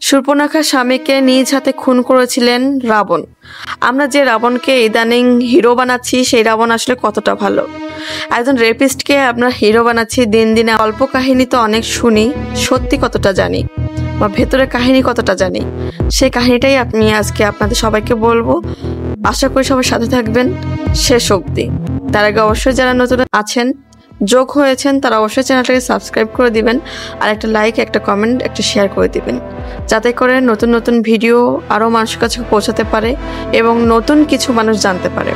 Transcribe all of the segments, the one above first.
শূর্পণখার স্বামীকে নিজ হাতে খুন করেছিলেন রাবণ। আমরা যে রাবণকে ইদানিং হিরো বানাচ্ছি, সেই রাবণ আসলে কতটা ভালো। একজন রেপিস্টকে আপনার হিরো বানাচ্ছি দিন দিনে। অল্প কাহিনী তো অনেক শুনি, সত্যি কতটা জানি বা ভেতরের কাহিনী কতটা জানি, সেই কাহিনীটাই আমি আজকে আপনাদের সবাইকে বলবো। আশা করি সবার সাথে থাকবেন শেষ অবধি। তার আগে অবশ্যই যারা নতুন আছেন, যোগ হয়েছেন, তারা অবশ্যই চ্যানেলটাকে সাবস্ক্রাইব করে দিবেন, আর একটা লাইক, একটা কমেন্ট, একটা শেয়ার করে দিবেন, যাতে করে নতুন নতুন ভিডিও আরও মানুষের কাছে পৌঁছাতে পারে এবং নতুন কিছু মানুষ জানতে পারে।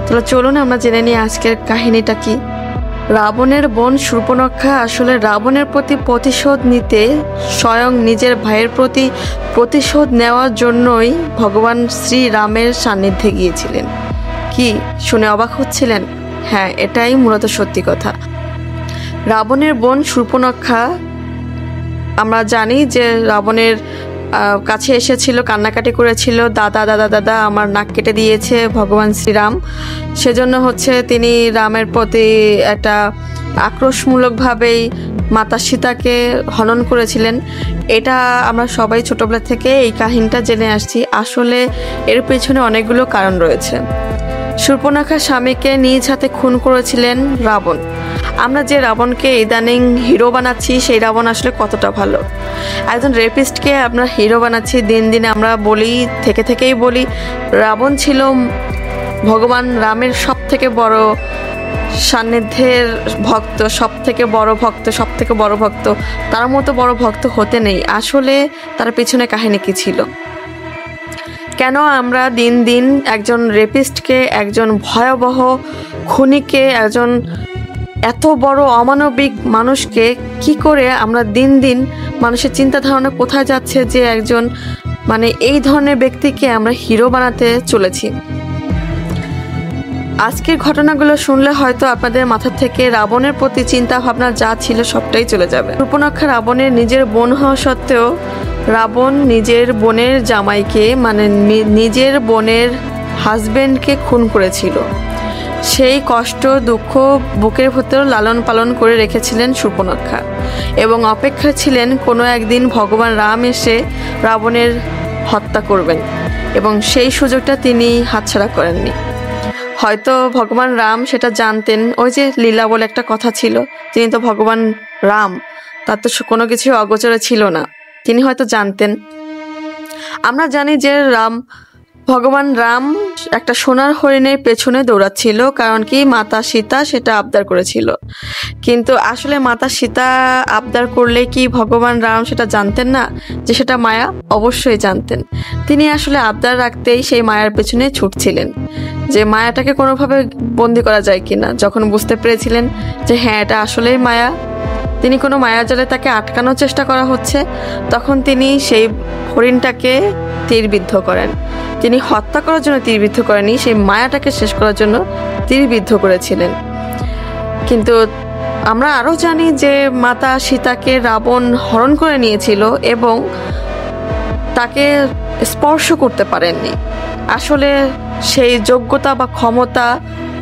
তাহলে চলুন আমরা জেনে নিই আজকের কাহিনীটা কি। রাবণের বোন শূর্পণখা আসলে রাবণের প্রতি প্রতিশোধ নিতে, স্বয়ং নিজের ভাইয়ের প্রতি প্রতিশোধ নেওয়ার জন্যই ভগবান শ্রীরামের সান্নিধ্যে গিয়েছিলেন। কি শুনে অবাক হচ্ছিলেন? হ্যাঁ, এটাই মূলত সত্যি কথা। রাবণের বোন শূর্পণখা, আমরা জানি যে রাবণের কাছে এসেছিল, কান্নাকাটি করেছিল, দাদা দাদা দাদা আমার নাক কেটে দিয়েছে ভগবান শ্রীরাম। সেজন্য তিনি রামের প্রতি একটা আক্রোশমূলকভাবেই মাতা সীতাকে হনন করেছিলেন। এটা আমরা সবাই ছোটবেলা থেকে এই কাহিনীটা জেনে আসছি। আসলে এর পেছনে অনেকগুলো কারণ রয়েছে। শূর্পণখার স্বামীকে নিজ হাতে খুন করেছিলেন রাবণ। আমরা যে রাবণকে ইদানিং হিরো বানাচ্ছি, সেই রাবণ আসলে কতটা ভালো। একজন রেপিস্টকে আপনার হিরো বানাচ্ছি দিন দিনে। আমরা থেকেই বলি রাবণ ছিল ভগবান রামের সব থেকে বড় সান্নিধ্যের ভক্ত, সব থেকে বড় ভক্ত। তার মতো বড় ভক্ত হতে নেই। আসলে তার পিছনে কাহিনী কি ছিল? কেন আমরা দিন দিন একজন রেপিস্টকে, একজন ভয়াবহ খুনিকে, একজন এত বড় অমানবিক মানুষকে কি করে আমরা দিন দিন মানুষের চিন্তা ধারণা কোথায় যাচ্ছে যে একজন এই ধরনের ব্যক্তিকে আমরা হিরো বানাতে চলেছি? আজকের ঘটনাগুলো শুনলে হয়তো আপনাদের মাথা থেকে রাবণের প্রতি চিন্তা ভাবনা যা ছিল সবটাই চলে যাবে। শূর্পণখা রাবণের নিজের বোন হওয়া সত্ত্বেও রাবণ নিজের বোনের জামাইকে, নিজের বোনের হাজবেন্ডকে খুন করেছিল। সেই কষ্ট দুঃখ বুকের ভেতর লালন পালন করে রেখেছিলেন শূর্পণখা এবং অপেক্ষা ছিলেন কোনো একদিন ভগবান রাম এসে রাবণের হত্যা করবেন, এবং সেই সুযোগটা তিনি হাতছাড়া করেননি। হয়তো ভগবান রাম সেটা জানতেন। ওই যে লীলা বলে একটা কথা ছিল, তিনি তো ভগবান রাম, তার তো কোনো কিছু অগোচরে ছিল না। তিনি হয়তো জানতেন। আমরা জানি যে ভগবান রাম একটা সোনার হরিণের পেছনে দৌড়াচ্ছিল, কারণ কি মাতা সীতা সেটা আবদার করেছিল। কিন্তু আসলে মাতা সীতা আবদার করলে কি ভগবান রাম সেটা জানতেন না যে সেটা মায়া? অবশ্যই জানতেন। তিনি আসলে আবদার রাখতেই সেই মায়ার পেছনে ছুটছিলেন যে মায়াটাকে কোনোভাবে বন্দি করা যায় কিনা। যখন বুঝতে পেরেছিলেন যে হ্যাঁ, এটা আসলেই মায়া, তিনি কোনো মায়াজালে তাকে আটকানোর চেষ্টা করা হচ্ছে, তখন তিনি সেই হরিণটাকে তীরবিদ্ধ করেন। তিনি হত্যা করার জন্য তীরবিদ্ধ করেনি, সেই মায়াটাকে শেষ করার জন্য তীরবিদ্ধ করেছিলেন। কিন্তু আমরা আরও জানি যে মাতা সীতাকে রাবণ হরণ করে নিয়েছিল এবং তাকে স্পর্শ করতে পারেননি। আসলে সেই যোগ্যতা বা ক্ষমতা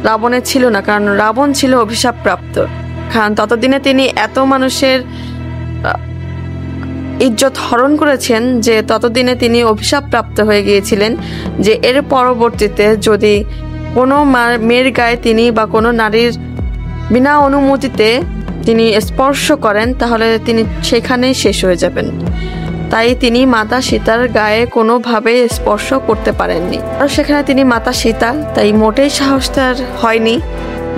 রাবণের ছিল না, কারণ রাবণ ছিল অভিশাপপ্রাপ্ত। কারণ ততদিনে তিনি এত মানুষের ইজ্জত হরণ করেছেন যে ততদিনে তিনি অভিশাপপ্রাপ্ত হয়ে গিয়েছিলেন যে এর পরবর্তীতে যদি কোনো মেয়ের গায়ে তিনি বা কোনো নারীর বিনা অনুমতিতে তিনি স্পর্শ করেন, তাহলে তিনি সেখানেই শেষ হয়ে যাবেন। তাই তিনি মাতা সীতার গায়ে কোনোভাবে স্পর্শ করতে পারেননি। আর সেখানে তিনি মাতা সীতা, তাই মোটেই সাহস তার হয়নি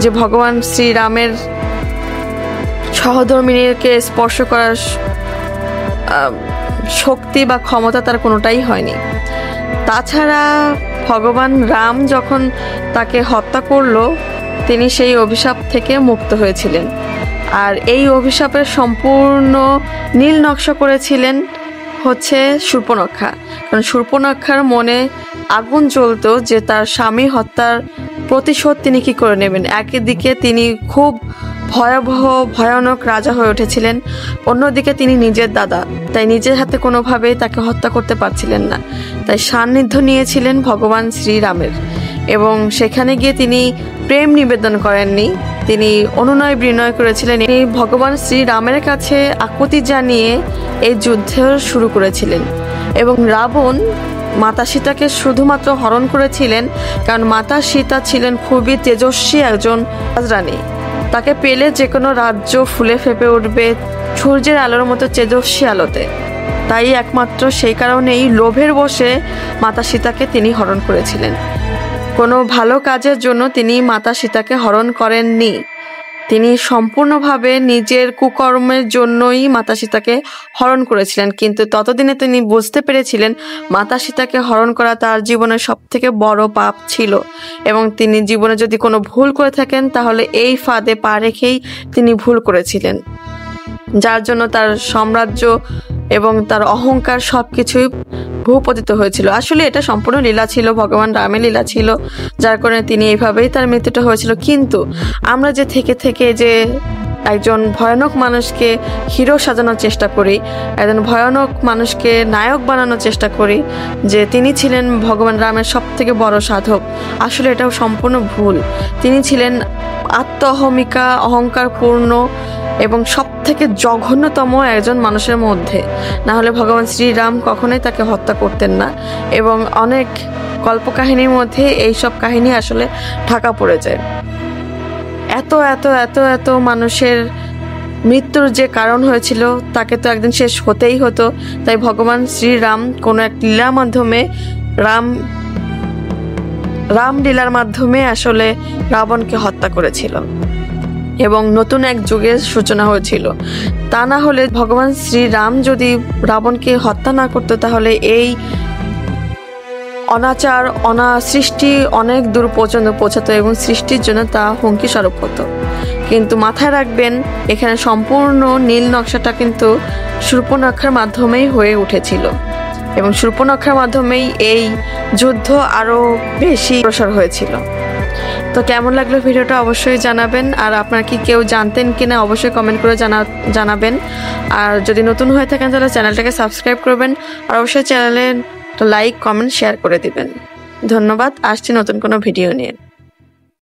যে ভগবান শ্রীরামের সহধর্মিনীকে স্পর্শ করার শক্তি বা ক্ষমতা তার কোনোটাই হয়নি। তাছাড়া ভগবান রাম যখন তাকে হত্যা করলো, তিনি সেই অভিশাপ থেকে মুক্ত হয়েছিলেন। আর এই অভিশাপের সম্পূর্ণ নীল নকশা করেছিলেন শূর্পণখা। কারণ শূর্পণখার মনে আগুন জ্বলতো যে তার স্বামী হত্যার প্রতিশোধ তিনি কি করে নেবেন। একদিকে তিনি খুব ভয়ানক রাজা হয়ে উঠেছিলেন, অন্যদিকে তিনি নিজের দাদা, তাই নিজের হাতে কোনোভাবেই তাকে হত্যা করতে পারছিলেন না। তাই সান্নিধ্য নিয়েছিলেন ভগবান শ্রীরামের, এবং সেখানে গিয়ে তিনি প্রেম নিবেদন করেননি, তিনি অনুনয় বিনয় করেছিলেন। তিনি ভগবান শ্রীরামের কাছে আকুতি জানিয়ে এই যুদ্ধ শুরু করেছিলেন এবং রাবণ মাতা সীতাকে শুধুমাত্র হরণ করেছিলেন কারণ মাতা সীতা ছিলেন খুবই তেজস্বী একজন রাজরানী। তাকে পেলে যে কোনো রাজ্য ফুলে ফেপে উঠবে সূর্যের আলোর মতো তেজস্বী আলোতে। তাই একমাত্র সেই কারণেই লোভের বশে মাতা সীতাকে তিনি হরণ করেছিলেন। কোনো ভালো কাজের জন্য তিনি মাতা সীতাকে হরণ করেননি। তিনি সম্পূর্ণভাবে নিজের কুকর্মের জন্যই মাতা সীতাকে হরণ করেছিলেন, কিন্তু ততদিনে তিনি বুঝতে পেরেছিলেন মাতা সীতাকে হরণ করা তার জীবনের সবথেকে বড় পাপ ছিল এবং তিনি জীবনে যদি কোনো ভুল করে থাকেন তাহলে এই ফাঁদে পা রেখেই তিনি ভুল করেছিলেন, যার জন্য তার সাম্রাজ্য এবং তার অহংকার সবকিছুই ভূপতিত হয়েছিল। আসলে এটা সম্পূর্ণ লীলা ছিল, ভগবান রামের লীলা ছিল, যার কারণে তিনি এইভাবেই তার মৃত্যুটা হয়েছিল। কিন্তু আমরা যে থেকে যে একজন ভয়ানক মানুষকে হিরো সাজানোর চেষ্টা করি, একজন ভয়ানক মানুষকে নায়ক বানানোর চেষ্টা করি যে তিনি ছিলেন ভগবান রামের সবথেকে বড় সাধক, আসলে এটাও সম্পূর্ণ ভুল। তিনি ছিলেন আত্মঅহমিকা, অহংকারপূর্ণ এবং সবথেকে জঘন্যতম একজন মানুষের মধ্যে। না হলে ভগবান শ্রীরাম কখনোই তাকে হত্যা করতেন না এবং অনেক কল্পকাহিনীর মধ্যে এইসব কাহিনী আসলে ঢাকা পড়ে যায়। এত এত এত এত মানুষের মৃত্যুর যে কারণ হয়েছিল তাকে তো একদিন শেষ হতেই হতো। তাই ভগবান শ্রীরাম কোনো এক লীলার মাধ্যমে রামলীলার মাধ্যমে আসলে রাবণকে হত্যা করেছিল এবং নতুন এক যুগের সূচনা হয়েছিল। তা না হলে ভগবান শ্রীরাম যদি রাবণকে হত্যা না করতো তাহলে এই অনাচার সৃষ্টি অনেক দূর পর্যন্ত পৌঁছাতো এবং সৃষ্টির জন্য তা হুমকি স্বরূপ হতো। কিন্তু মাথায় রাখবেন এখানে সম্পূর্ণ নীল নকশাটা কিন্তু শূর্পণখার মাধ্যমেই হয়ে উঠেছিল এবং শূর্পণখার মাধ্যমেই এই যুদ্ধ আরো বেশি প্রসার হয়েছিল। তো কেমন লাগলো ভিডিওটা অবশ্যই জানাবেন, আর আপনারা কি কেউ জানতেন কিনা অবশ্যই কমেন্ট করে জানাবেন। আর যদি নতুন হয়ে থাকেন তাহলে চ্যানেলটাকে সাবস্ক্রাইব করবেন আর অবশ্যই চ্যানেলে লাইক কমেন্ট শেয়ার করে দিবেন। ধন্যবাদ। আসছি নতুন কোনো ভিডিও নিয়ে।